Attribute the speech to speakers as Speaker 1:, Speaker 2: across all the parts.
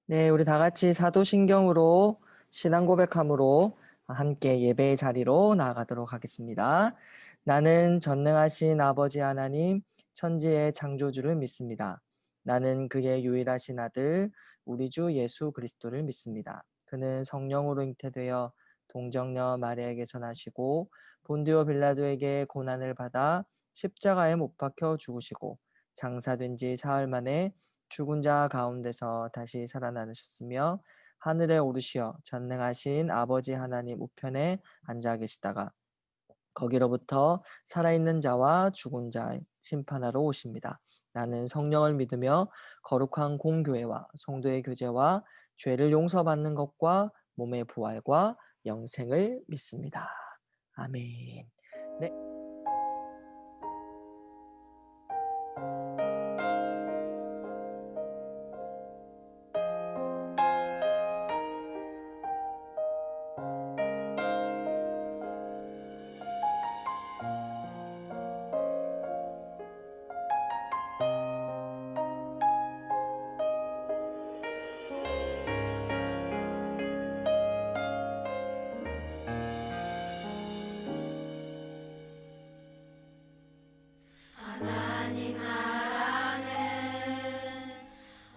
Speaker 1: 네, 우리 다 같이 사도신경으로 신앙 고백함으로 함께 예배의 자리로 나아가도록 하겠습니다. 나는 전능하신 아버지 하나님, 천지의 창조주를 믿습니다. 나는 그의 유일하신 아들, 우리 주 예수 그리스도를 믿습니다. 그는 성령으로 잉태되어 동정녀 마리아에게서 나시고 본디오 빌라도에게 고난을 받아 십자가에 못 박혀 죽으시고 장사된 지 사흘 만에 죽은 자 가운데서 다시 살아나셨으며 하늘에 오르시어 전능하신 아버지 하나님 우편에 앉아 계시다가 거기로부터 살아있는 자와 죽은 자 심판하러 오십니다. 나는 성령을 믿으며 거룩한 공교회와 성도의 교제와 죄를 용서받는 것과 몸의 부활과 영생을 믿습니다. 아멘. 네.
Speaker 2: 하나님 나라는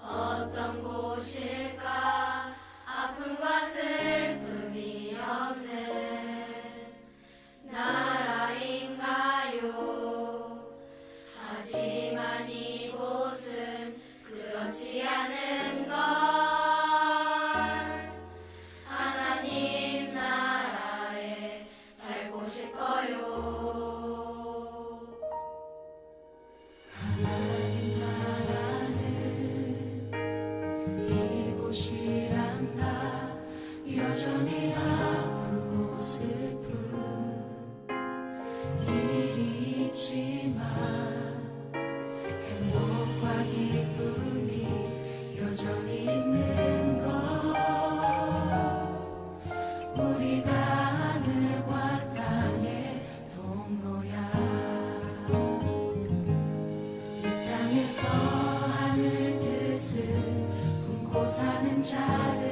Speaker 2: 어떤 곳일까? 아픔과 슬픔이 없는 나라인가요? 하지만 이곳은 그렇지 않은 걸. 하나님 나라에 살고 싶어요.
Speaker 3: 하나님 나라는 이곳이란다. 여전히 아프고 슬픈 일이 있지만 행복과 기쁨이 여전히 있는 것. 우리가 하늘과 땅의 통로야. 이 땅에서 하늘 뜻을 품고 사는 자들,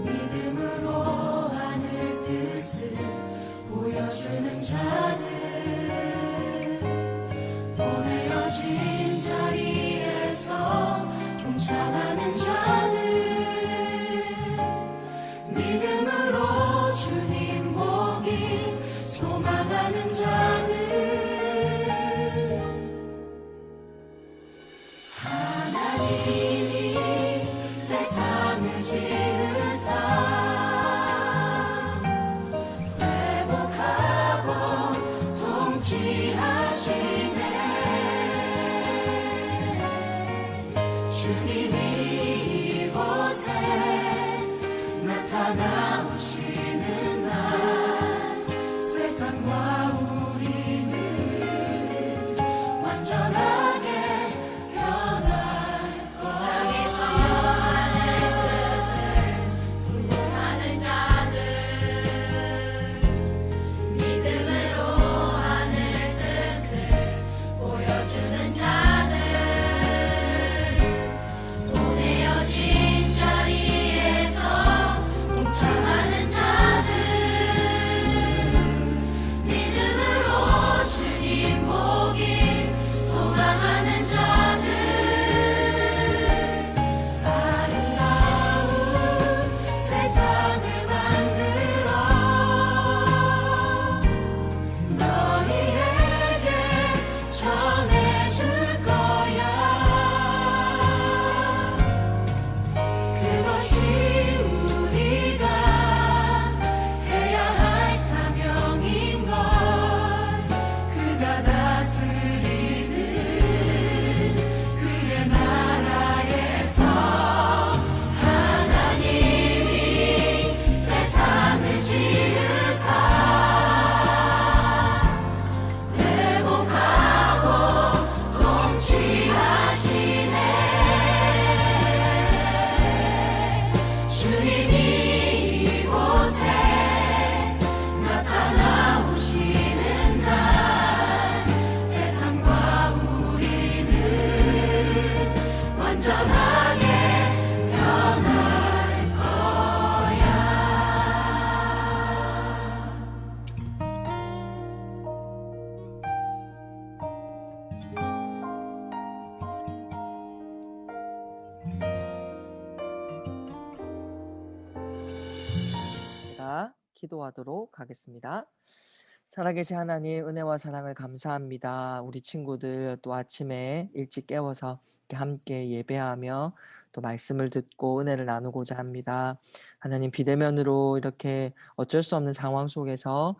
Speaker 3: 믿음으로 하늘 뜻을 보여주는 자들, 보내어진 자리에서 동참하는 자들, 믿음으로 주님 보길 소망하는 자들. 하나님이 세상을 지으사 회복하고 통치하시네. 주님이 이곳에 나타나오시는 날 세상과 우리는 완전하게 변할
Speaker 2: 땅에서
Speaker 3: 거야.
Speaker 2: 하늘 뜻을 품고 사는 자들, 믿음으로 하늘 뜻을 보여주는 자들, 보내어진 자리에서 동참하는
Speaker 1: 기도하도록 하겠습니다. 살아계신 하나님, 은혜와 사랑을 감사합니다. 우리 친구들 또 아침에 일찍 깨워서 이렇게 함께 예배하며 또 말씀을 듣고 은혜를 나누고자 합니다. 하나님, 비대면으로 이렇게 어쩔 수 없는 상황 속에서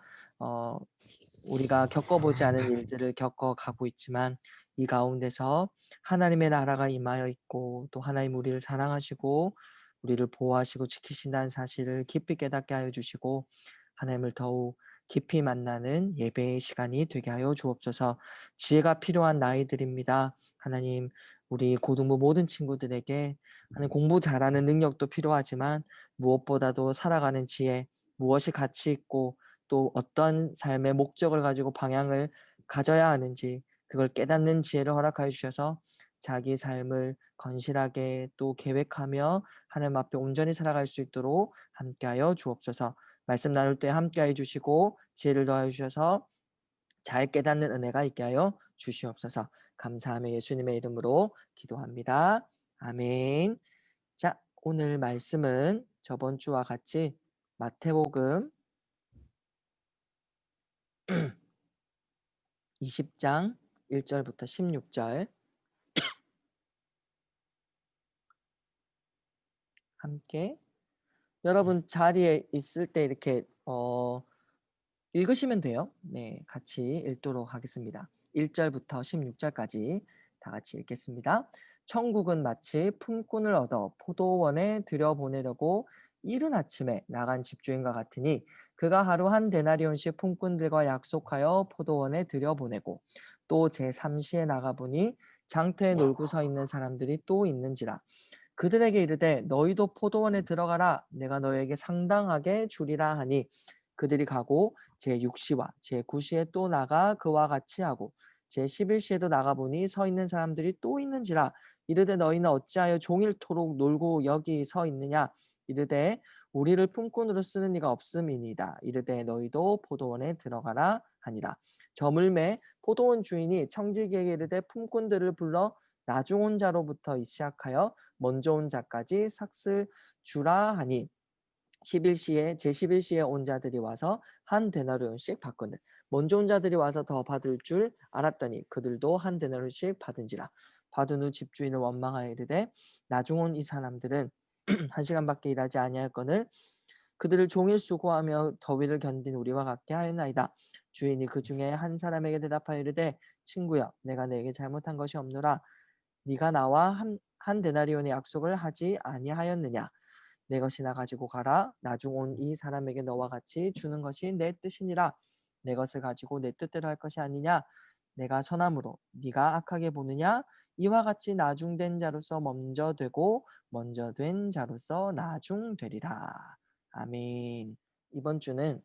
Speaker 1: 우리가 겪어보지 않은 일들을 겪어가고 있지만 이 가운데서 하나님의 나라가 임하여 있고 또 하나님 우리를 사랑하시고 우리를 보호하시고 지키신다는 사실을 깊이 깨닫게 하여 주시고 하나님을 더욱 깊이 만나는 예배의 시간이 되게 하여 주옵소서. 지혜가 필요한 나이들입니다. 하나님, 우리 고등부 모든 친구들에게 하나님 공부 잘하는 능력도 필요하지만 무엇보다도 살아가는 지혜, 무엇이 가치 있고 또 어떤 삶의 목적을 가지고 방향을 가져야 하는지 그걸 깨닫는 지혜를 허락하여 주셔서 자기 삶을 건실하게 또 계획하며 하나님 앞에 온전히 살아갈 수 있도록 함께하여 주옵소서. 말씀 나눌 때 함께해 주시고 지혜를 더하여 주셔서 잘 깨닫는 은혜가 있게 하여 주시옵소서. 감사하며 예수님의 이름으로 기도합니다. 아멘. 자, 오늘 말씀은 저번 주와 같이 마태복음 20장 1절부터 16절 함께 여러분 자리에 있을 때 이렇게 읽으시면 돼요. 네, 같이 읽도록 하겠습니다. 1절부터 16절까지 다 같이 읽겠습니다. 천국은 마치 품꾼을 얻어 포도원에 들여보내려고 이른 아침에 나간 집주인과 같으니 그가 하루 한 데나리온씩 품꾼들과 약속하여 포도원에 들여보내고 또 제3시에 나가보니 장터에 놀고 서 있는 사람들이 또 있는지라 그들에게 이르되 너희도 포도원에 들어가라 내가 너희에게 상당하게 주리라 하니 그들이 가고 제6시와 제9시에 또 나가 그와 같이 하고 제11시에도 나가보니 서 있는 사람들이 또 있는지라 이르되 너희는 어찌하여 종일토록 놀고 여기 서 있느냐 이르되 우리를 품꾼으로 쓰는 이가 없음이니이다 이르되 너희도 포도원에 들어가라 하니라 저물매 포도원 주인이 청지기에게 이르되 품꾼들을 불러 나중 온 자로부터 시작하여 먼저 온 자까지 삭슬 주라 하니 11시에 제11시에 온 자들이 와서 한 데나리온씩 받거늘 먼저 온 자들이 와서 더 받을 줄 알았더니 그들도 한 데나리온씩 받은지라 받은 후 집주인을 원망하여 이르되 나중 온 이 사람들은 한 시간밖에 일하지 아니할거늘 그들을 종일 수고하며 더위를 견딘 우리와 같게 하였나이다. 주인이 그 중에 한 사람에게 대답하여 이르되 친구야 내가 내게 잘못한 것이 없노라 네가 나와 한 데나리온의 약속을 하지 아니하였느냐 내 것이나 가지고 가라 나중 온 이 사람에게 너와 같이 주는 것이 내 뜻이니라 내 것을 가지고 내 뜻대로 할 것이 아니냐 내가 선함으로 네가 악하게 보느냐 이와 같이 나중된 자로서 먼저 되고 먼저 된 자로서 나중되리라 아멘. 이번 주는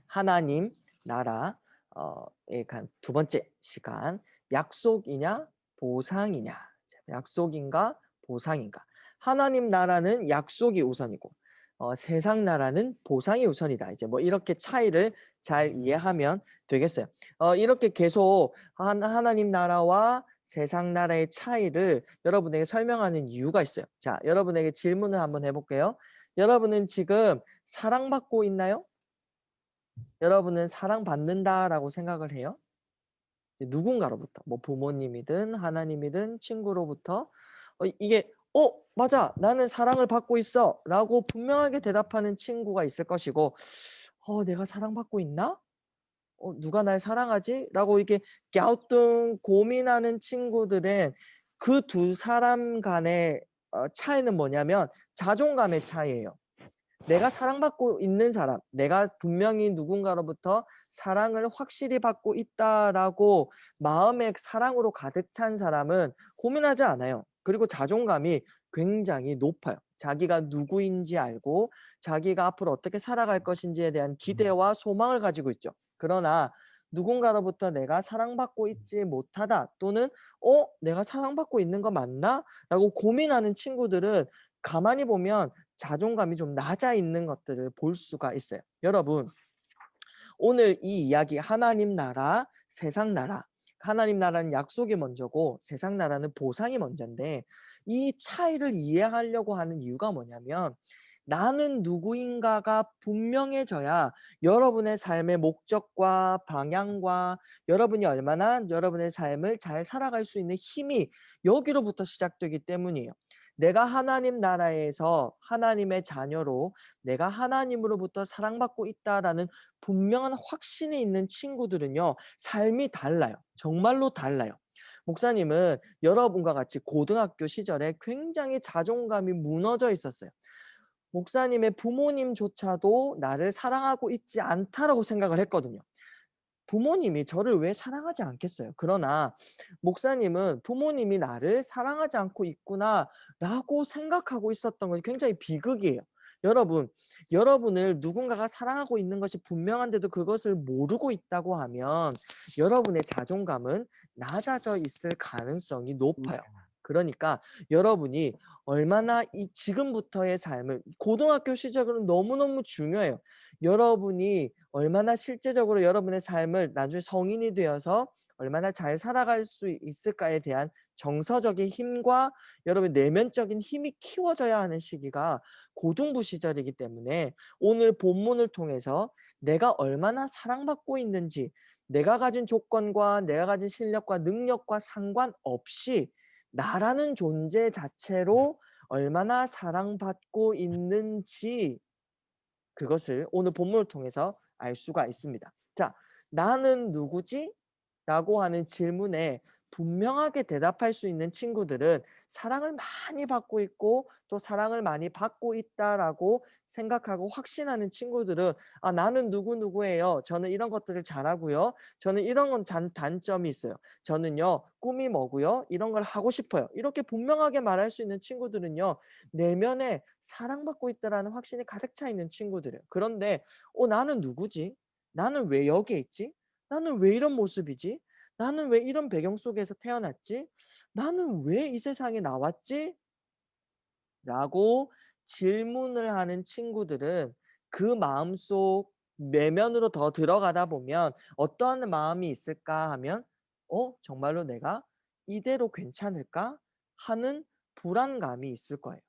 Speaker 1: 하나님 나라의 두 번째 시간 약속이냐 보상이냐 약속인가 보상인가 하나님 나라는 약속이 우선이고 세상 나라는 보상이 우선이다. 이제 뭐 이렇게 차이를 잘 이해하면 되겠어요. 이렇게 계속 하나님 나라와 세상 나라의 차이를 여러분에게 설명하는 이유가 있어요. 자, 여러분에게 질문을 한번 해볼게요. 여러분은 지금 사랑받고 있나요? 여러분은 사랑받는다라고 생각을 해요? 누군가로부터, 뭐 부모님이든 하나님이든 친구로부터 이게 맞아 나는 사랑을 받고 있어 라고 분명하게 대답하는 친구가 있을 것이고 내가 사랑받고 있나? 누가 날 사랑하지? 라고 이렇게 갸우뚱 고민하는 친구들은 그 두 사람 간의 차이는 뭐냐면 자존감의 차이예요. 내가 사랑받고 있는 사람, 내가 분명히 누군가로부터 사랑을 확실히 받고 있다라고 마음의 사랑으로 가득 찬 사람은 고민하지 않아요. 그리고 자존감이 굉장히 높아요. 자기가 누구인지 알고 자기가 앞으로 어떻게 살아갈 것인지에 대한 기대와 소망을 가지고 있죠. 그러나 누군가로부터 내가 사랑받고 있지 못하다 또는 내가 사랑받고 있는 거 맞나? 라고 고민하는 친구들은 가만히 보면 자존감이 좀 낮아 있는 것들을 볼 수가 있어요. 여러분, 오늘 이 이야기 하나님 나라, 세상 나라. 하나님 나라는 약속이 먼저고 세상 나라는 보상이 먼저인데 이 차이를 이해하려고 하는 이유가 뭐냐면 나는 누구인가가 분명해져야 여러분의 삶의 목적과 방향과 여러분이 얼마나 여러분의 삶을 잘 살아갈 수 있는 힘이 여기로부터 시작되기 때문이에요. 내가 하나님 나라에서 하나님의 자녀로 내가 하나님으로부터 사랑받고 있다라는 분명한 확신이 있는 친구들은요, 삶이 달라요. 정말로 달라요. 목사님은 여러분과 같이 고등학교 시절에 굉장히 자존감이 무너져 있었어요. 목사님의 부모님조차도 나를 사랑하고 있지 않다라고 생각을 했거든요. 부모님이 저를 왜 사랑하지 않겠어요? 그러나 목사님은 '부모님이 나를 사랑하지 않고 있구나.'라고 생각하고 있었던 것이 굉장히 비극이에요. 여러분, 여러분을 누군가가 사랑하고 있는 것이 분명한데도 그것을 모르고 있다고 하면 여러분의 자존감은 낮아져 있을 가능성이 높아요. 그러니까 여러분이 얼마나 이 지금부터의 삶을 고등학교 시절은 너무너무 중요해요. 여러분이 얼마나 실제적으로 여러분의 삶을 나중에 성인이 되어서 얼마나 잘 살아갈 수 있을까에 대한 정서적인 힘과 여러분 내면적인 힘이 키워져야 하는 시기가 고등부 시절이기 때문에 오늘 본문을 통해서 내가 얼마나 사랑받고 있는지 내가 가진 조건과 내가 가진 실력과 능력과 상관없이 나라는 존재 자체로 얼마나 사랑받고 있는지 그것을 오늘 본문을 통해서 알 수가 있습니다. 자, "나는 누구지?" 라고 하는 질문에 분명하게 대답할 수 있는 친구들은 사랑을 많이 받고 있고 또 사랑을 많이 받고 있다라고 생각하고 확신하는 친구들은 "아 나는 누구누구예요. 저는 이런 것들을 잘하고요. 저는 이런 건 단점이 있어요. 저는요 꿈이 뭐고요. 이런 걸 하고 싶어요." 이렇게 분명하게 말할 수 있는 친구들은요. 내면에 사랑받고 있다라는 확신이 가득 차 있는 친구들이에요. 그런데 나는 누구지? 나는 왜 여기에 있지? 나는 왜 이런 모습이지? 나는 왜 이런 배경 속에서 태어났지? 나는 왜 이 세상에 나왔지? 라고 질문을 하는 친구들은 그 마음속 내면으로 더 들어가다 보면 어떠한 마음이 있을까 하면 정말로 내가 이대로 괜찮을까? 하는 불안감이 있을 거예요.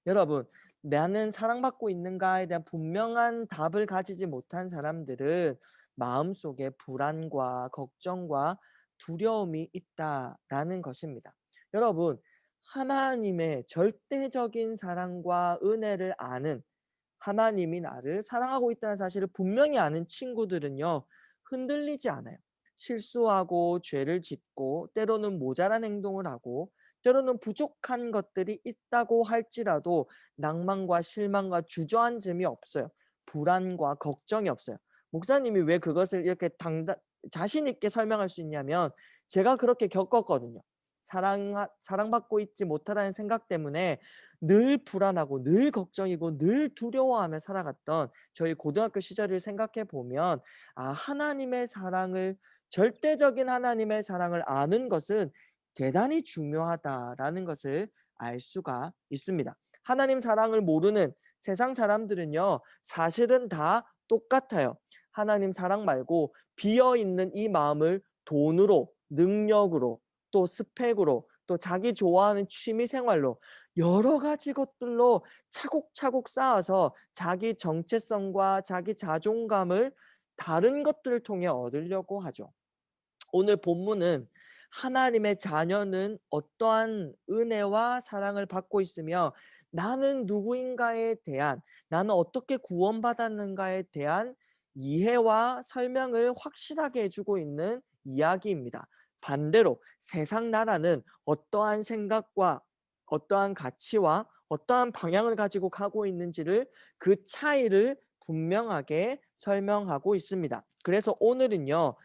Speaker 1: 여러분, 나는 사랑받고 있는가에 대한 분명한 답을 가지지 못한 사람들은 마음속에 불안과 걱정과 두려움이 있다라는 것입니다. 여러분, 하나님의 절대적인 사랑과 은혜를 아는 하나님이 나를 사랑하고 있다는 사실을 분명히 아는 친구들은요, 흔들리지 않아요. 실수하고 죄를 짓고 때로는 모자란 행동을 하고 때로는 부족한 것들이 있다고 할지라도 낭만과 실망과 주저앉음이 없어요. 불안과 걱정이 없어요. 목사님이 왜 그것을 이렇게 자신 있게 설명할 수 있냐면 제가 그렇게 겪었거든요. 사랑받고 있지 못하다는 생각 때문에 늘 불안하고 늘 걱정이고 늘 두려워하며 살아갔던 저희 고등학교 시절을 생각해 보면 하나님의 사랑을 절대적인 하나님의 사랑을 아는 것은 대단히 중요하다라는 것을 알 수가 있습니다. 하나님 사랑을 모르는 세상 사람들은요. 사실은 다 똑같아요. 하나님 사랑 말고 비어 있는 이 마음을 돈으로, 능력으로, 또 스펙으로, 또 자기 좋아하는 취미 생활로 여러 가지 것들로 차곡차곡 쌓아서 자기 정체성과 자기 자존감을 다른 것들을 통해 얻으려고 하죠. 오늘 본문은 하나님의 자녀는 어떠한 은혜와 사랑을 받고 있으며 나는 누구인가에 대한 나는 어떻게 구원받았는가에 대한 이해와 설명을 확실하게 해주고 있는 이야기입니다. 반대로 세상 나라는 어떠한 생각과 어떠한 가치와 어떠한 방향을 가지고 가고 있는지를 그 차이를 분명하게 설명하고 있습니다. 그래서 오늘은요.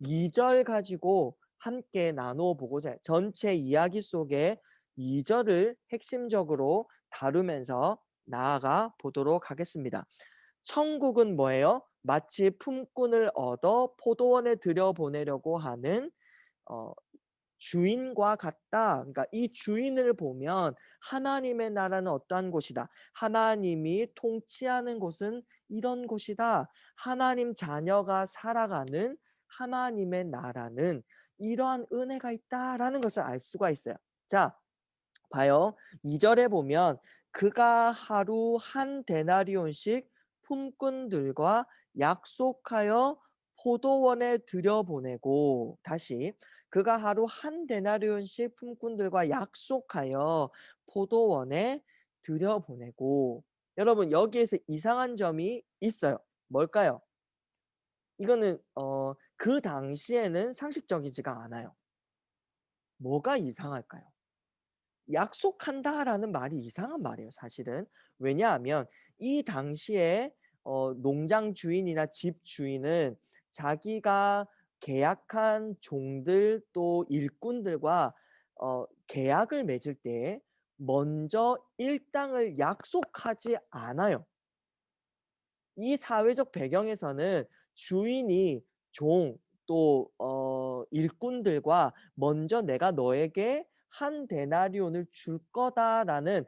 Speaker 1: 2절 가지고 함께 나누어 보고자 해요. 전체 이야기 속에 2절을 핵심적으로 다루면서 나아가 보도록 하겠습니다. 천국은 뭐예요? 마치 품꾼을 얻어 포도원에 들여보내려고 하는 어 주인과 같다. 그러니까 이 주인을 보면 하나님의 나라는 어떠한 곳이다. 하나님이 통치하는 곳은 이런 곳이다. 하나님 자녀가 살아가는 하나님의 나라는 이러한 은혜가 있다라는 것을 알 수가 있어요. 자, 봐요. 2절에 보면 그가 하루 한 데나리온씩 품꾼들과 약속하여 포도원에 들여보내고, 다시, 그가 하루 한 데나리온씩 품꾼들과 약속하여 포도원에 들여보내고. 여러분, 여기에서 이상한 점이 있어요. 뭘까요? 이거는 그 당시에는 상식적이지가 않아요. 뭐가 이상할까요? 약속한다라는 말이 이상한 말이에요, 사실은. 왜냐하면 이 당시에 농장 주인이나 집 주인은 자기가 계약한 종들 또 일꾼들과 계약을 맺을 때 먼저 일당을 약속하지 않아요. 이 사회적 배경에서는 주인이 종 또 일꾼들과 먼저 "내가 너에게 한 데나리온을 줄 거다."라는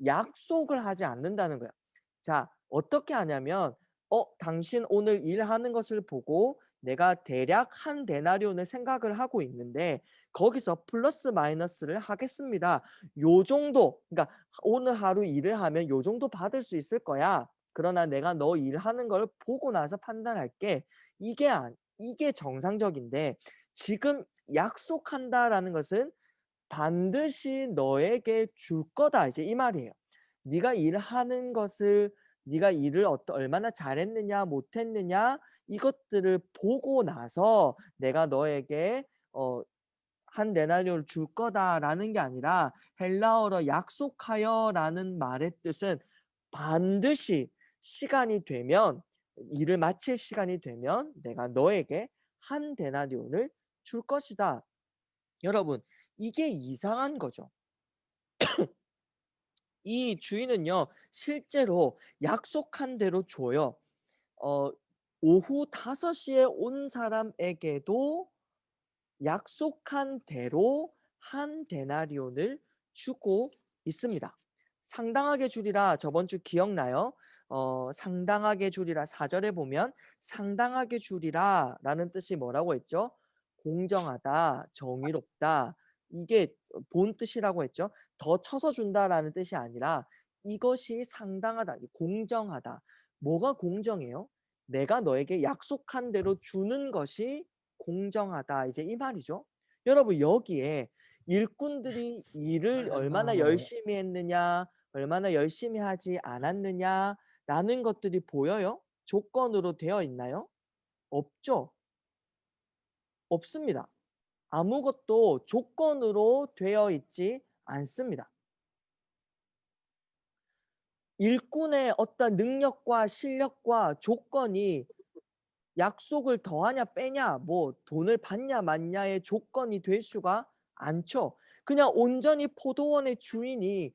Speaker 1: 약속을 하지 않는다는 거예요. 자, 어떻게 하냐면 당신 오늘 일하는 것을 보고 내가 대략 한 데나리온을 생각을 하고 있는데 거기서 플러스 마이너스를 하겠습니다. 요 정도, 그러니까 오늘 하루 일을 하면 요 정도 받을 수 있을 거야. 그러나 내가 너 일하는 걸 보고 나서 판단할게. 이게 정상적인데, 지금 약속한다라는 것은 반드시 너에게 줄 거다, 이제 이 말이에요. 네가 일하는 것을, 네가 일을 얼마나 잘했느냐 못했느냐 이것들을 보고 나서 내가 너에게 한 데나리온을 줄 거다라는 게 아니라, 헬라어로 약속하여라는 말의 뜻은 반드시 시간이 되면, 일을 마칠 시간이 되면 내가 너에게 한 데나리온을 줄 것이다. 여러분, 이게 이상한 거죠. 이 주인은요, 실제로 약속한 대로 줘요. 어, 오후 5시에 온 사람에게도 약속한 대로 한 데나리온을 주고 있습니다. 상당하게 주리라, 저번 주 기억나요? 상당하게 주리라 4절에 보면 상당하게 주리라 라는 뜻이 뭐라고 했죠? 공정하다, 정의롭다, 이게 본 뜻이라고 했죠. 더 쳐서 준다라는 뜻이 아니라 이것이 상당하다, 공정하다. 뭐가 공정해요? 내가 너에게 약속한 대로 주는 것이 공정하다, 이제 이 말이죠. 여러분, 여기에 일꾼들이 일을 얼마나 열심히 했느냐, 얼마나 열심히 하지 않았느냐라는 것들이 보여요? 조건으로 되어 있나요? 없죠. 없습니다. 아무것도 조건으로 되어 있지 않습니다. 일꾼의 어떤 능력과 실력과 조건이 약속을 더하냐 빼냐, 뭐 돈을 받냐 맞냐의 조건이 될 수가 않죠. 그냥 온전히 포도원의 주인이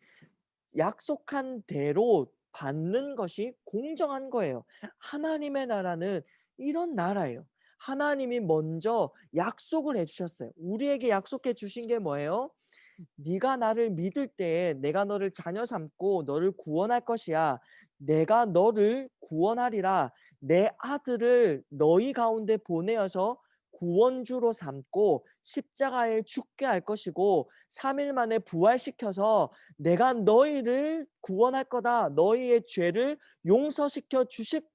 Speaker 1: 약속한 대로 받는 것이 공정한 거예요. 하나님의 나라는 이런 나라예요. 하나님이 먼저 약속을 해 주셨어요. 우리에게 약속해 주신 게 뭐예요? 네가 나를 믿을 때에 내가 너를 자녀 삼고 너를 구원할 것이야. 내가 너를 구원하리라. 내 아들을 너희 가운데 보내어서 구원주로 삼고 십자가에 죽게 할 것이고 3일 만에 부활시켜서 내가 너희를 구원할 거다. 너희의 죄를 용서시켜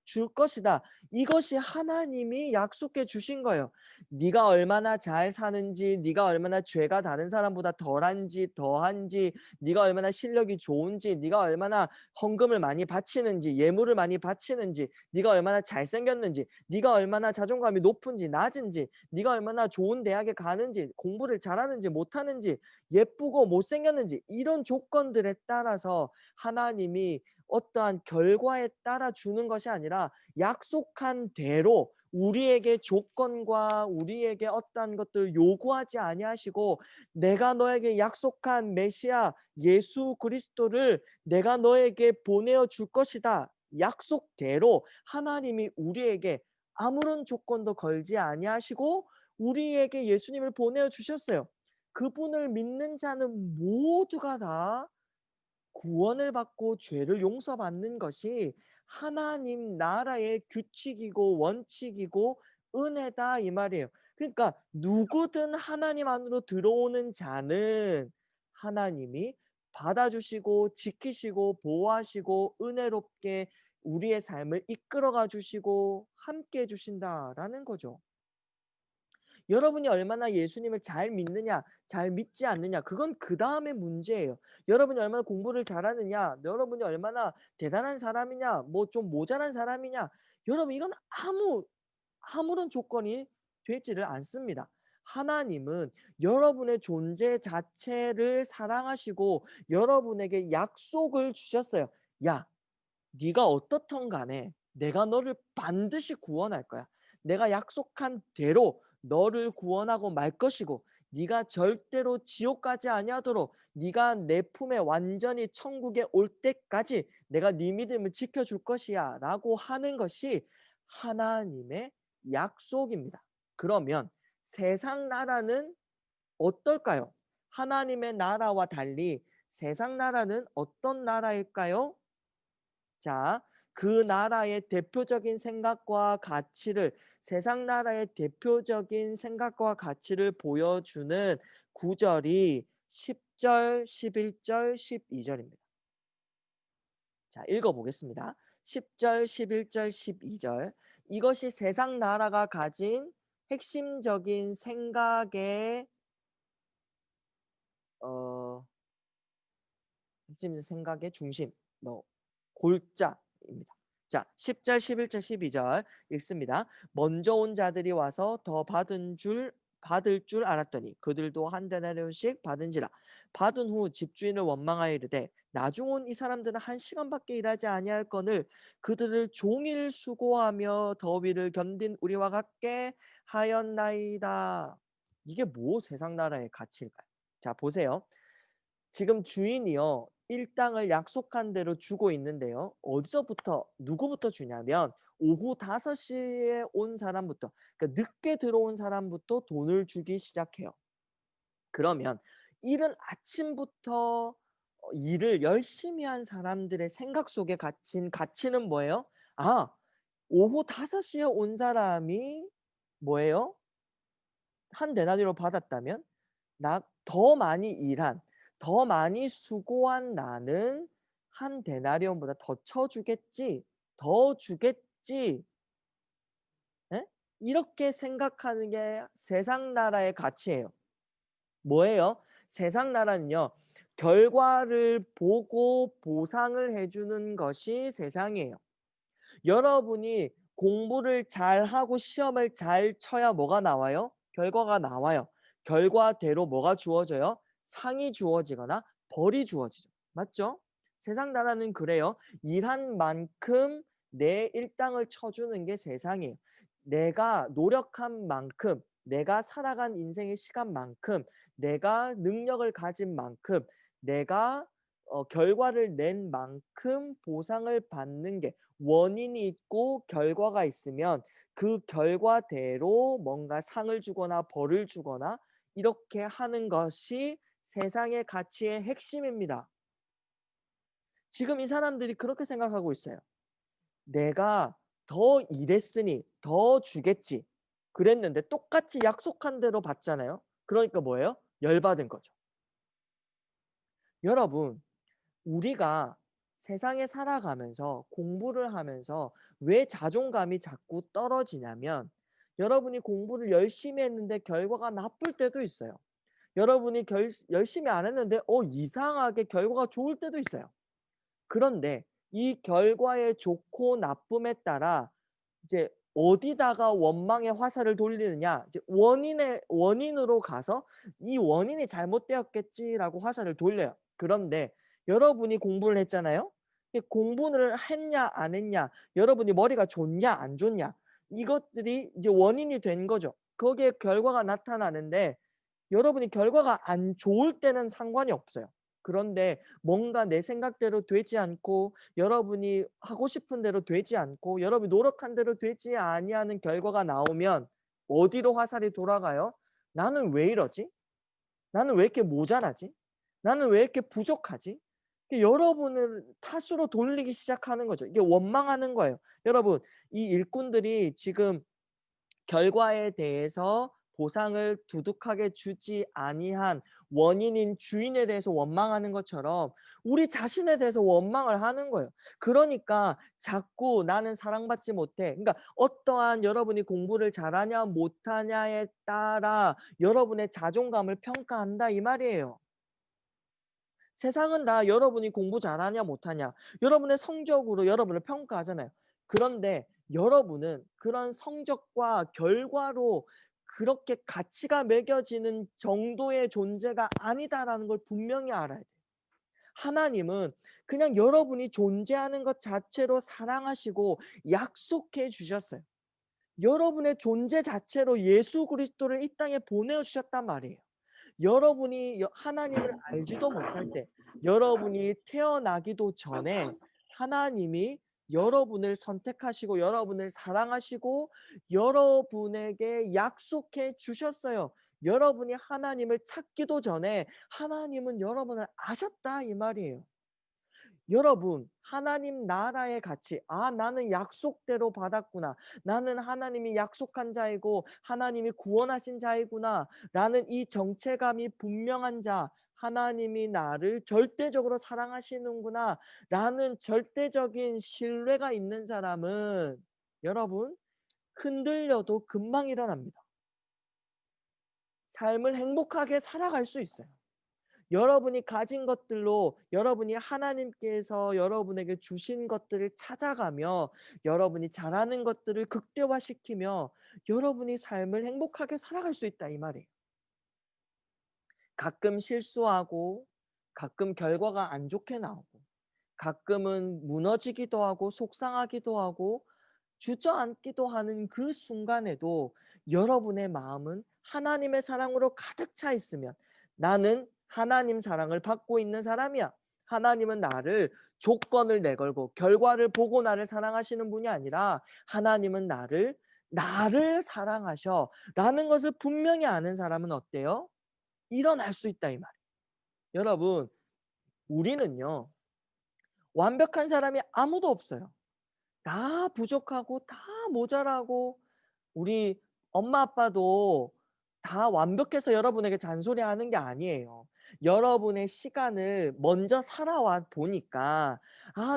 Speaker 1: 줄 것이다. 이것이 하나님이 약속해 주신 거예요. 네가 얼마나 잘 사는지, 네가 얼마나 죄가 다른 사람보다 덜한지 더한지, 네가 얼마나 실력이 좋은지, 네가 얼마나 헌금을 많이 바치는지, 예물을 많이 바치는지, 네가 얼마나 잘생겼는지, 네가 얼마나 자존감이 높은지 낮은지, 네가 얼마나 좋은 대학에 가는지, 공부를 잘하는지 못하는지, 예쁘고 못생겼는지, 이런 조건들에 따라서 하나님이 어떠한 결과에 따라 주는 것이 아니라 약속한 대로 우리에게 조건과 우리에게 어떠한 것들을 요구하지 아니하시고, 내가 너에게 약속한 메시아 예수 그리스도를 내가 너에게 보내어 줄 것이다, 약속대로 하나님이 우리에게 아무런 조건도 걸지 아니하시고 우리에게 예수님을 보내어 주셨어요. 그분을 믿는 자는 모두가 다 구원을 받고 죄를 용서받는 것이 하나님 나라의 규칙이고 원칙이고 은혜다, 이 말이에요. 그러니까 누구든 하나님 안으로 들어오는 자는 하나님이 받아주시고 지키시고 보호하시고 은혜롭게 우리의 삶을 이끌어가 주시고 함께 해주신다라는 거죠. 여러분이 얼마나 예수님을 잘 믿느냐, 잘 믿지 않느냐, 그건 그 다음의 문제예요. 여러분이 얼마나 공부를 잘하느냐, 여러분이 얼마나 대단한 사람이냐, 뭐 좀 모자란 사람이냐, 여러분 이건 아무런 조건이 되지를 않습니다. 하나님은 여러분의 존재 자체를 사랑하시고 여러분에게 약속을 주셨어요. 야, 네가 어떻든 간에 내가 너를 반드시 구원할 거야. 내가 약속한 대로 너를 구원하고 말 것이고 네가 절대로 지옥 가지 아니하도록 네가 내 품에 완전히 천국에 올 때까지 내가 네 믿음을 지켜줄 것이야 라고 하는 것이 하나님의 약속입니다. 그러면 세상 나라는 어떨까요? 하나님의 나라와 달리 세상 나라는 어떤 나라일까요? 자, 그 나라의 대표적인 생각과 가치를 세상 나라의 대표적인 생각과 가치를 보여주는 구절이 10절, 11절, 12절입니다. 자, 읽어보겠습니다. 10절, 11절, 12절. 이것이 세상 나라가 가진 핵심적인 생각의 핵심 생각의 중심, 골자입니다. 자, 10절, 11절, 12절 읽습니다. 먼저 온 자들이 와서 더 받을 줄 알았더니 그들도 한 데나리온씩 받은지라. 받은 후 집주인을 원망하여 이르되 나중 온 이 사람들은 1시간밖에 일하지 아니할거늘 그들을 종일 수고하며 더위를 견딘 우리와 같게 하였나이다. 이게 뭐 세상 나라의 가치일까요? 자, 보세요. 지금 주인이요, 일당을 약속한 대로 주고 있는데요. 어디서부터 누구부터 주냐면 오후 5시에 온 사람부터, 그러니까 늦게 들어온 사람부터 돈을 주기 시작해요. 그러면 이른 아침부터 일을 열심히 한 사람들의 생각 속에 갇힌 가치는 뭐예요? 아, 오후 5시에 온 사람이 뭐예요? 한 데나리로 받았다면 더 많이 일한, 더 많이 수고한 나는 한 데나리온보다 더 쳐주겠지, 더 주겠지. 에? 이렇게 생각하는 게 세상 나라의 가치예요. 뭐예요? 세상 나라는요, 결과를 보고 보상을 해주는 것이 세상이에요. 여러분이 공부를 잘하고 시험을 잘 쳐야 뭐가 나와요? 결과가 나와요. 결과대로 뭐가 주어져요? 상이 주어지거나 벌이 주어지죠. 맞죠? 세상 나라는 그래요. 일한 만큼 내 일당을 쳐주는 게 세상이에요. 내가 노력한 만큼, 내가 살아간 인생의 시간만큼, 내가 능력을 가진 만큼, 내가 결과를 낸 만큼 보상을 받는 게, 원인이 있고 결과가 있으면 그 결과대로 뭔가 상을 주거나 벌을 주거나 이렇게 하는 것이 세상의 가치의 핵심입니다. 지금 이 사람들이 그렇게 생각하고 있어요. 내가 더 일했으니 더 주겠지. 그랬는데 똑같이 약속한 대로 받잖아요. 그러니까 뭐예요? 열받은 거죠. 여러분, 우리가 세상에 살아가면서 공부를 하면서 왜 자존감이 자꾸 떨어지냐면 여러분이 공부를 열심히 했는데 결과가 나쁠 때도 있어요. 여러분이 열심히 안 했는데 이상하게 결과가 좋을 때도 있어요. 그런데 이 결과의 좋고 나쁨에 따라 이제 어디다가 원망의 화살을 돌리느냐, 이제 원인으로 가서 이 원인이 잘못되었겠지라고 화살을 돌려요. 그런데 여러분이 공부를 했잖아요. 공부를 했냐 안 했냐, 여러분이 머리가 좋냐 안 좋냐, 이것들이 이제 원인이 된 거죠. 거기에 결과가 나타나는데 여러분이 결과가 안 좋을 때는 상관이 없어요. 그런데 뭔가 내 생각대로 되지 않고 여러분이 하고 싶은 대로 되지 않고 여러분이 노력한 대로 되지 아니하는 결과가 나오면 어디로 화살이 돌아가요? 나는 왜 이러지? 나는 왜 이렇게 모자라지? 나는 왜 이렇게 부족하지? 여러분을 탓으로 돌리기 시작하는 거죠. 이게 원망하는 거예요. 여러분, 이 일꾼들이 지금 결과에 대해서 보상을 두둑하게 주지 아니한 원인인 주인에 대해서 원망하는 것처럼 우리 자신에 대해서 원망을 하는 거예요. 그러니까 자꾸 나는 사랑받지 못해. 그러니까 어떠한 여러분이 공부를 잘하냐 못하냐에 따라 여러분의 자존감을 평가한다 이 말이에요. 세상은 다 여러분이 공부 잘하냐 못하냐, 여러분의 성적으로 여러분을 평가하잖아요. 그런데 여러분은 그런 성적과 결과로 그렇게 가치가 매겨지는 정도의 존재가 아니다라는 걸 분명히 알아야 돼요. 하나님은 그냥 여러분이 존재하는 것 자체로 사랑하시고 약속해 주셨어요. 여러분의 존재 자체로 예수 그리스도를 이 땅에 보내주셨단 말이에요. 여러분이 하나님을 알지도 못할 때, 여러분이 태어나기도 전에 하나님이 여러분을 선택하시고 여러분을 사랑하시고 여러분에게 약속해 주셨어요. 여러분이 하나님을 찾기도 전에 하나님은 여러분을 아셨다 이 말이에요. 여러분, 하나님 나라의 가치, 나는 약속대로 받았구나. 나는 하나님이 약속한 자이고 하나님이 구원하신 자이구나. 라는 이 정체감이 분명한 자, 하나님이 나를 절대적으로 사랑하시는구나. 라는 절대적인 신뢰가 있는 사람은 여러분, 흔들려도 금방 일어납니다. 삶을 행복하게 살아갈 수 있어요. 여러분이 가진 것들로 여러분이 하나님께서 여러분에게 주신 것들을 찾아가며 여러분이 잘하는 것들을 극대화시키며 여러분이 삶을 행복하게 살아갈 수 있다 이 말이에요. 가끔 실수하고 가끔 결과가 안 좋게 나오고 가끔은 무너지기도 하고 속상하기도 하고 주저앉기도 하는 그 순간에도 여러분의 마음은 하나님의 사랑으로 가득 차 있으면 나는 하나님 사랑을 받고 있는 사람이야. 하나님은 나를 조건을 내걸고 결과를 보고 나를 사랑하시는 분이 아니라 하나님은 나를 사랑하셔 라는 것을 분명히 아는 사람은 어때요? 일어날 수 있다 이 말이에요. 여러분, 우리는요 완벽한 사람이 아무도 없어요. 다 부족하고 다 모자라고 우리 엄마 아빠도 다 완벽해서 여러분에게 잔소리하는 게 아니에요. 여러분의 시간을 먼저 살아와 보니까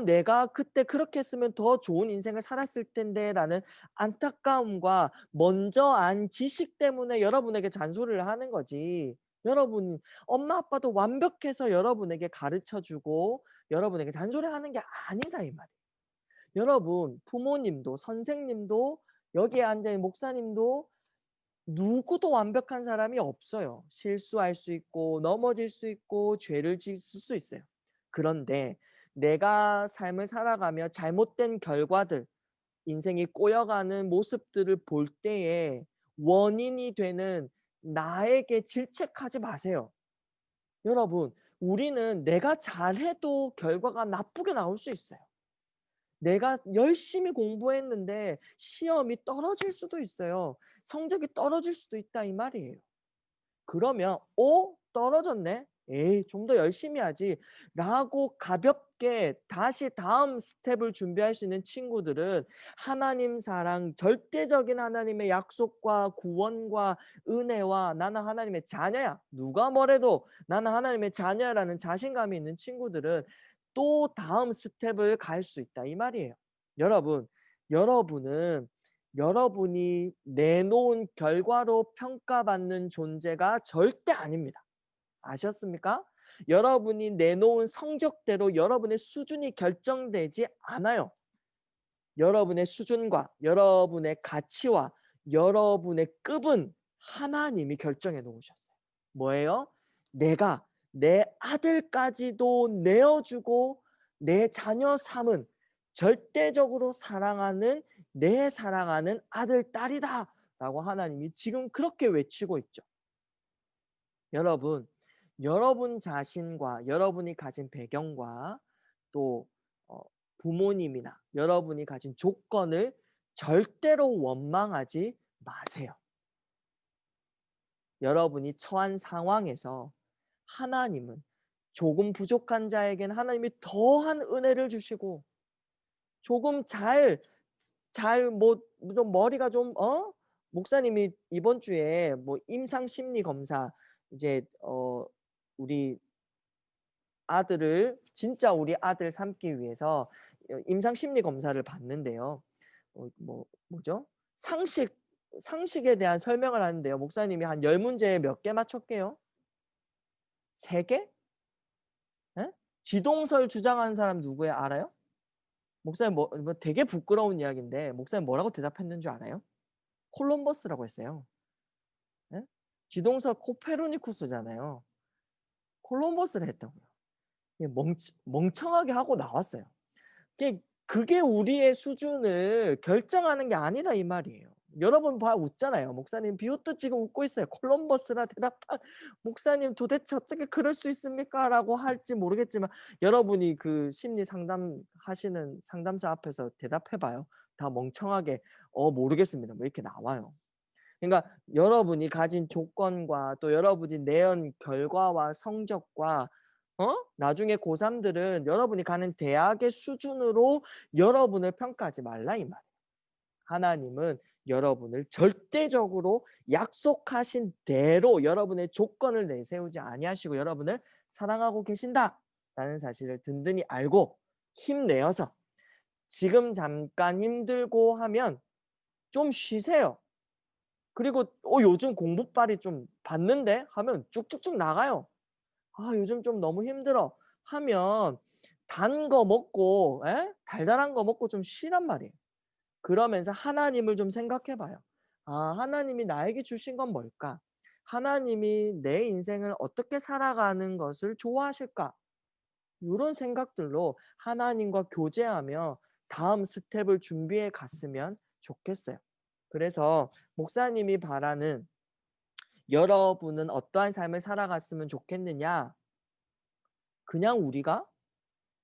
Speaker 1: 내가 그때 그렇게 했으면 더 좋은 인생을 살았을 텐데라는 안타까움과 먼저 안 지식 때문에 여러분에게 잔소리를 하는 거지. 여러분 엄마 아빠도 완벽해서 여러분에게 가르쳐 주고 여러분에게 잔소리하는 게 아니다 이 말이에요. 여러분 부모님도 선생님도 여기에 앉아 있는 목사님도 누구도 완벽한 사람이 없어요. 실수할 수 있고 넘어질 수 있고 죄를 짓을 수 있어요. 그런데 내가 삶을 살아가며 잘못된 결과들, 인생이 꼬여가는 모습들을 볼 때에 원인이 되는 나에게 질책하지 마세요. 여러분, 우리는 내가 잘해도 결과가 나쁘게 나올 수 있어요. 내가 열심히 공부했는데 시험이 떨어질 수도 있어요. 성적이 떨어질 수도 있다 이 말이에요. 그러면 떨어졌네? 에이 좀 더 열심히 하지 라고 가볍게 다시 다음 스텝을 준비할 수 있는 친구들은 하나님 사랑, 절대적인 하나님의 약속과 구원과 은혜와 나는 하나님의 자녀야. 누가 뭐래도 나는 하나님의 자녀라는 자신감이 있는 친구들은 또 다음 스텝을 갈 수 있다 이 말이에요. 여러분은 여러분이 내놓은 결과로 평가받는 존재가 절대 아닙니다. 아셨습니까? 여러분이 내놓은 성적대로 여러분의 수준이 결정되지 않아요. 여러분의 수준과 여러분의 가치와 여러분의 급은 하나님이 결정해 놓으셨어요. 뭐예요? 내가 내 아들까지도 내어주고 내 자녀 삼은 절대적으로 사랑하는 내 사랑하는 아들, 딸이다 라고 하나님이 지금 그렇게 외치고 있죠. 여러분 자신과 여러분이 가진 배경과 또 부모님이나 여러분이 가진 조건을 절대로 원망하지 마세요. 여러분이 처한 상황에서 하나님은 조금 부족한 자에게는 하나님이 더한 은혜를 주시고 조금 좀 머리가 좀 목사님이 이번 주에 뭐 임상 심리 검사 이제 우리 아들을 진짜 우리 아들 삼기 위해서 임상 심리 검사를 받는데요. 뭐죠? 상식에 대한 설명을 하는데요. 목사님이 한 10문제에 몇 개 맞췄게요? 3개? 예? 지동설 주장하는 사람 누구예요? 알아요? 목사님 뭐 되게 부끄러운 이야기인데 목사님 뭐라고 대답했는 줄 알아요? 콜럼버스라고 했어요. 예? 지동설 코페르니쿠스잖아요. 콜럼버스를 했다고요. 멍청하게 하고 나왔어요. 그게 우리의 수준을 결정하는 게 아니다 이 말이에요. 여러분 웃잖아요. 목사님 비웃듯 지금 웃고 있어요. 콜럼버스라 대답한 목사님 도대체 어떻게 그럴 수 있습니까? 라고 할지 모르겠지만 여러분이 그 심리 상담하시는 상담사 앞에서 대답해 봐요. 다 멍청하게 모르겠습니다. 뭐 이렇게 나와요. 그러니까 여러분이 가진 조건과 또 여러분이 내연 결과와 성적과 나중에 고3들은 여러분이 가는 대학의 수준으로 여러분을 평가하지 말라 이 말이에요. 하나님은 여러분을 절대적으로 약속하신 대로 여러분의 조건을 내세우지 아니하시고 여러분을 사랑하고 계신다라는 사실을 든든히 알고 힘내어서 지금 잠깐 힘들고 하면 좀 쉬세요. 그리고 요즘 공부빨이 좀 받는데 하면 쭉쭉쭉 나가요. 아 요즘 좀 너무 힘들어 하면 단 거 먹고 달달한 거 먹고 좀 쉬란 말이에요. 그러면서 하나님을 좀 생각해 봐요. 아 하나님이 나에게 주신 건 뭘까? 하나님이 내 인생을 어떻게 살아가는 것을 좋아하실까? 요런 생각들로 하나님과 교제하며 다음 스텝을 준비해 갔으면 좋겠어요. 그래서 목사님이 바라는 여러분은 어떠한 삶을 살아갔으면 좋겠느냐? 그냥 우리가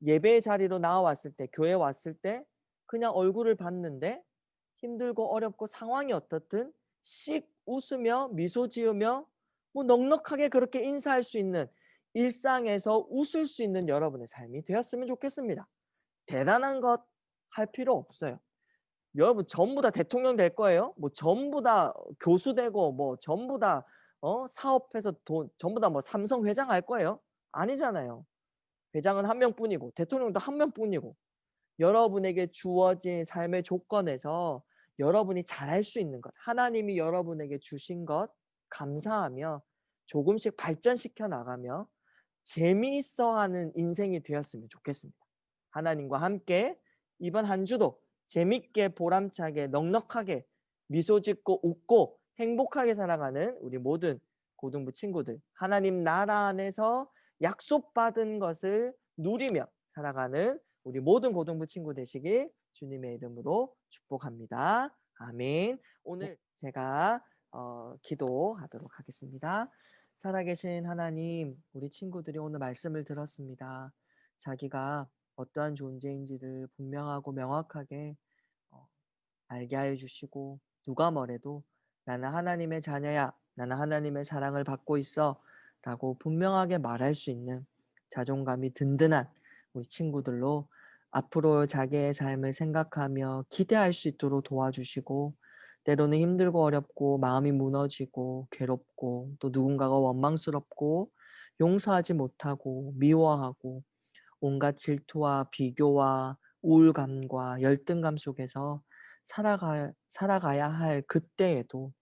Speaker 1: 예배의 자리로 나왔을 때, 교회 왔을 때 그냥 얼굴을 봤는데 힘들고 어렵고 상황이 어떻든 씩 웃으며 미소 지으며 뭐 넉넉하게 그렇게 인사할 수 있는 일상에서 웃을 수 있는 여러분의 삶이 되었으면 좋겠습니다. 대단한 것 할 필요 없어요. 여러분 전부 다 대통령 될 거예요? 뭐 전부 다 교수 되고 뭐 전부 다 사업해서 돈 전부 다 뭐 삼성 회장 할 거예요? 아니잖아요. 회장은 한 명뿐이고 대통령도 한 명뿐이고 여러분에게 주어진 삶의 조건에서 여러분이 잘할 수 있는 것, 하나님이 여러분에게 주신 것 감사하며 조금씩 발전시켜 나가며 재미있어하는 인생이 되었으면 좋겠습니다. 하나님과 함께 이번 한 주도 재밌게 보람차게 넉넉하게 미소 짓고 웃고 행복하게 살아가는 우리 모든 고등부 친구들, 하나님 나라 안에서 약속받은 것을 누리며 살아가는 우리 모든 고등부 친구 되시길 주님의 이름으로 축복합니다. 아멘. 오늘 제가 기도하도록 하겠습니다. 살아계신 하나님, 우리 친구들이 오늘 말씀을 들었습니다. 자기가 어떠한 존재인지를 분명하고 명확하게 알게 하여 주시고 누가 뭐래도 나는 하나님의 자녀야, 나는 하나님의 사랑을 받고 있어 라고 분명하게 말할 수 있는 자존감이 든든한 우리 친구들로 앞으로 자기의 삶을 생각하며 기대할 수 있도록 도와주시고 때로는 힘들고 어렵고 마음이 무너지고 괴롭고 또 누군가가 원망스럽고 용서하지 못하고 미워하고 온갖 질투와 비교와 우울감과 열등감 속에서 살아가야 할 그때에도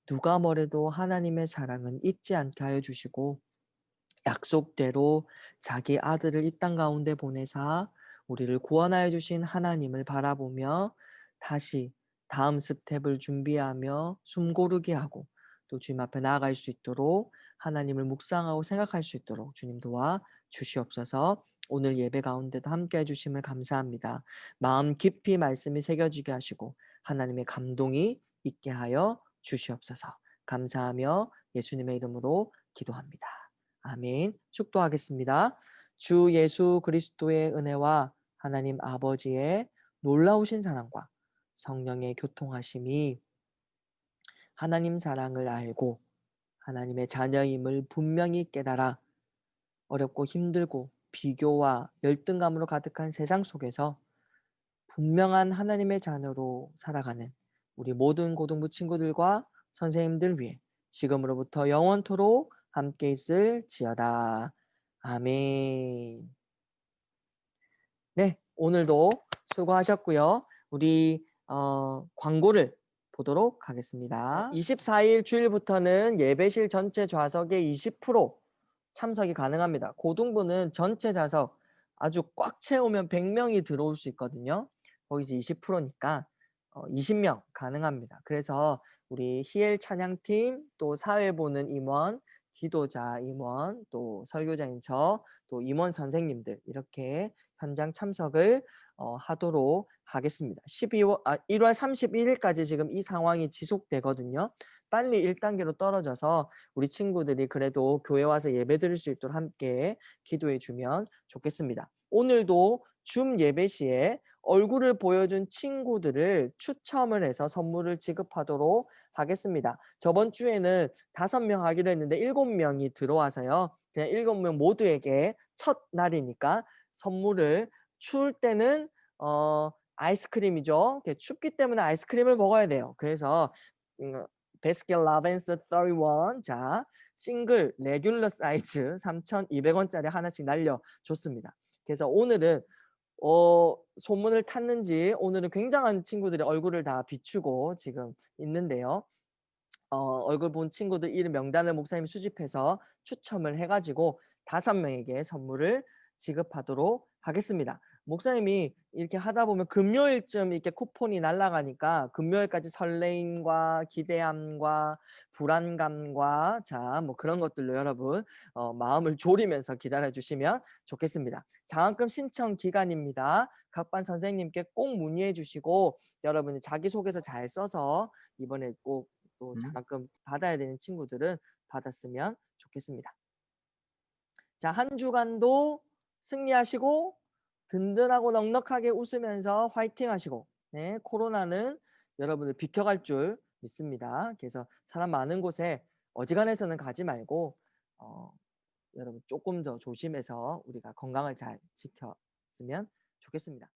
Speaker 1: 누가 뭐래도 하나님의 사랑은 잊지 않게 하여 주시고 약속대로 자기 아들을 이 땅 가운데 보내사 우리를 구원하여 주신 하나님을 바라보며 다시 다음 스텝을 준비하며 숨고르게 하고 또 주님 앞에 나아갈 수 있도록 하나님을 묵상하고 생각할 수 있도록 주님 도와 주시옵소서. 오늘 예배 가운데도 함께 해주심을 감사합니다. 마음 깊이 말씀이 새겨지게 하시고 하나님의 감동이 있게 하여 주시옵소서. 감사하며 예수님의 이름으로 기도합니다. 아멘. 축도하겠습니다. 주 예수 그리스도의 은혜와 하나님 아버지의 놀라우신 사랑과 성령의 교통하심이 하나님 사랑을 알고 하나님의 자녀임을 분명히 깨달아 어렵고 힘들고 비교와 열등감으로 가득한 세상 속에서 분명한 하나님의 자녀로 살아가는 우리 모든 고등부 친구들과 선생님들 위해 지금으로부터 영원토록 함께 있을지어다. 아멘. 네, 오늘도 수고하셨고요. 우리 광고를 보도록 하겠습니다. 24일 주일부터는 예배실 전체 좌석의 20% 참석이 가능합니다. 고등부는 전체 좌석 아주 꽉 채우면 100명이 들어올 수 있거든요. 거기서 20%니까 20명 가능합니다. 그래서 우리 희엘 찬양팀, 또 사회 보는 임원, 기도자 임원, 또 설교자인 저, 또 임원 선생님들 이렇게 현장 참석을 하도록 하겠습니다. 1월 31일까지 지금 이 상황이 지속되거든요. 빨리 1단계로 떨어져서 우리 친구들이 그래도 교회 와서 예배 드릴 수 있도록 함께 기도해 주면 좋겠습니다. 오늘도 줌 예배 시에 얼굴을 보여준 친구들을 추첨을 해서 선물을 지급하도록 하겠습니다. 저번 주에는 5명 하기로 했는데 7명이 들어와서요. 그냥 7명 모두에게 첫 날이니까 선물을 추울 때는 아이스크림이죠. 춥기 때문에 아이스크림을 먹어야 돼요. 그래서 베스킨 라빈스 31 자 싱글 레귤러 사이즈 3,200원짜리 하나씩 날려줬습니다. 그래서 오늘은 소문을 탔는지 오늘은 굉장한 친구들이 얼굴을 다 비추고 지금 있는데요. 얼굴 본 친구들 이름 명단을 목사님이 수집해서 추첨을 해가지고 5명에게 선물을 지급하도록 하겠습니다. 목사님이 이렇게 하다 보면 금요일쯤 이렇게 쿠폰이 날아가니까 금요일까지 설레임과 기대함과 불안감과 자 뭐 그런 것들로 여러분 마음을 졸이면서 기다려 주시면 좋겠습니다. 장학금 신청 기간입니다. 각 반 선생님께 꼭 문의해 주시고 여러분이 자기소개서 잘 써서 이번에 꼭 또 장학금 받아야 되는 친구들은 받았으면 좋겠습니다. 자, 한 주간도 승리하시고 든든하고 넉넉하게 웃으면서 화이팅 하시고 네, 코로나는 여러분을 비켜갈 줄 믿습니다. 그래서 사람 많은 곳에 어지간해서는 가지 말고 여러분 조금 더 조심해서 우리가 건강을 잘 지켰으면 좋겠습니다.